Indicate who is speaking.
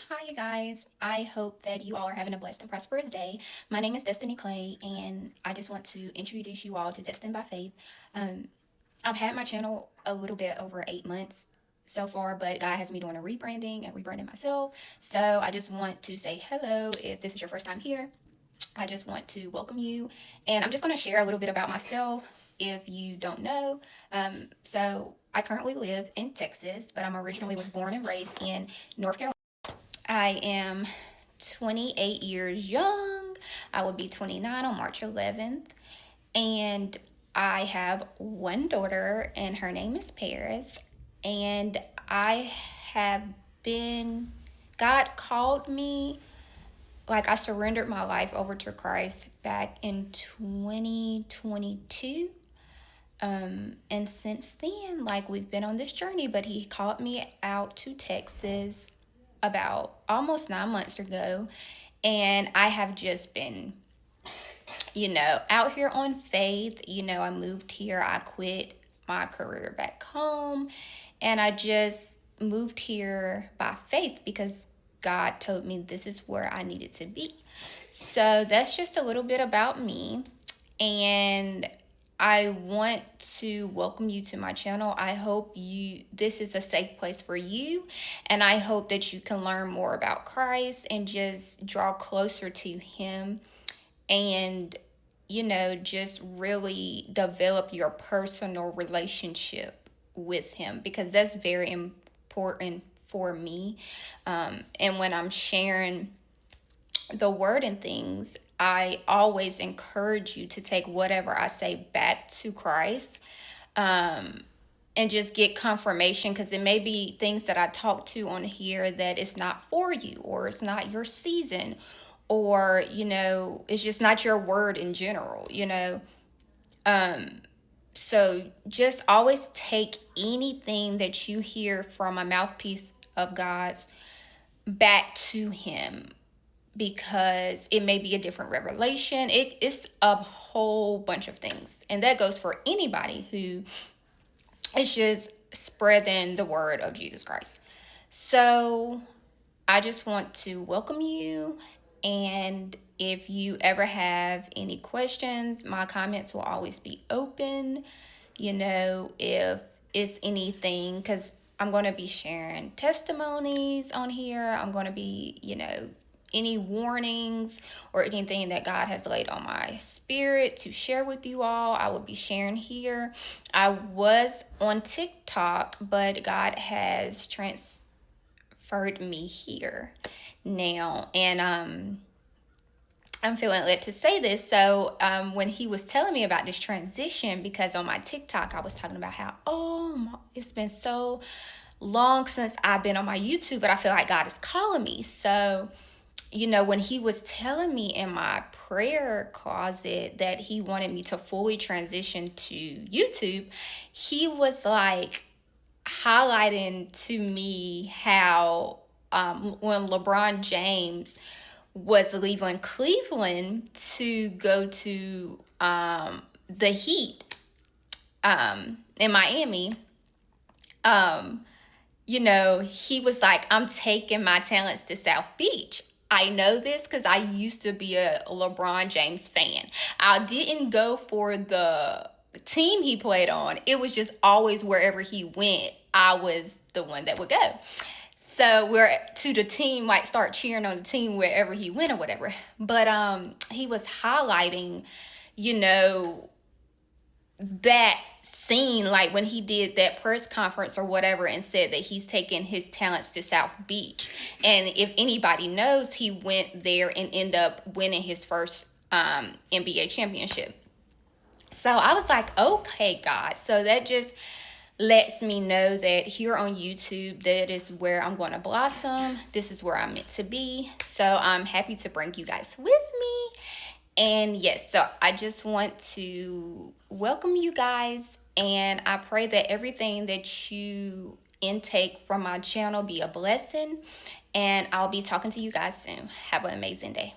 Speaker 1: Hi, you guys. I hope that you all are having a blessed and prosperous day. My name is Destiny Clay, and I just want to introduce you all to Destined by Faith. Um, I've had my channel a little bit over 8 months so far, but God has me doing a rebranding and rebranding myself. So I just want to say hello if this is your first time here. I just want to welcome you, and I'm just going to share a little bit about myself if you don't know. So I currently live in Texas, but I'm originally was born and raised in North Carolina. I am 28 years young. I will be 29 on March 11th. And I have one daughter, and her name is Paris. And I have been, God called me, like I surrendered my life over to Christ back in 2022. And since then, like we've been on this journey, but he called me out to Texas about almost 9 months ago. And I have just been, out here on faith. I moved here, I quit my career back home, and I just moved here by faith because God told me this is where I needed to be. So that's just a little bit about me. And I want to welcome you to my channel. I hope this is a safe place for you, and I hope that you can learn more about Christ and just draw closer to him, and just really develop your personal relationship with him, because that's very important for me. And when I'm sharing the word and things, I always encourage you to take whatever I say back to Christ, and just get confirmation, because it may be things that I talk to on here that it's not for you, or it's not your season, or it's just not your word in general. So just always take anything that you hear from a mouthpiece of God's back to him, because it may be a different revelation. It's a whole bunch of things, and that goes for anybody who is just spreading the word of Jesus Christ. So I just want to welcome you, and if you ever have any questions, my comments will always be open. If it's anything, because I'm going to be sharing testimonies on here. I'm going to be, any warnings or anything that God has laid on my spirit to share with you all, I will be sharing here. I was on TikTok, but God has transferred me here now, and I'm feeling led to say this. So when he was telling me about this transition, because on my TikTok I was talking about how it's been so long since I've been on my YouTube, but I feel like God is calling me. So when he was telling me in my prayer closet that he wanted me to fully transition to YouTube, he was like highlighting to me how when LeBron James was leaving Cleveland to go to the Heat in Miami, he was like, I'm taking my talents to South Beach. I know this because I used to be a LeBron James fan. I didn't go for the team he played on. It was just always wherever he went, I was the one that would go. So we're to the team, like start cheering on the team wherever he went or whatever. But he was highlighting, that scene, like when he did that press conference or whatever, and said that he's taking his talents to South Beach. And if anybody knows, he went there and ended up winning his first NBA championship. So I was like, okay, God. So that just lets me know that here on YouTube, that is where I'm going to blossom. This is where I'm meant to be. So I'm happy to bring you guys with me. And yes, so I just want to welcome you guys, and I pray that everything that you intake from my channel be a blessing, and I'll be talking to you guys soon. Have an amazing day.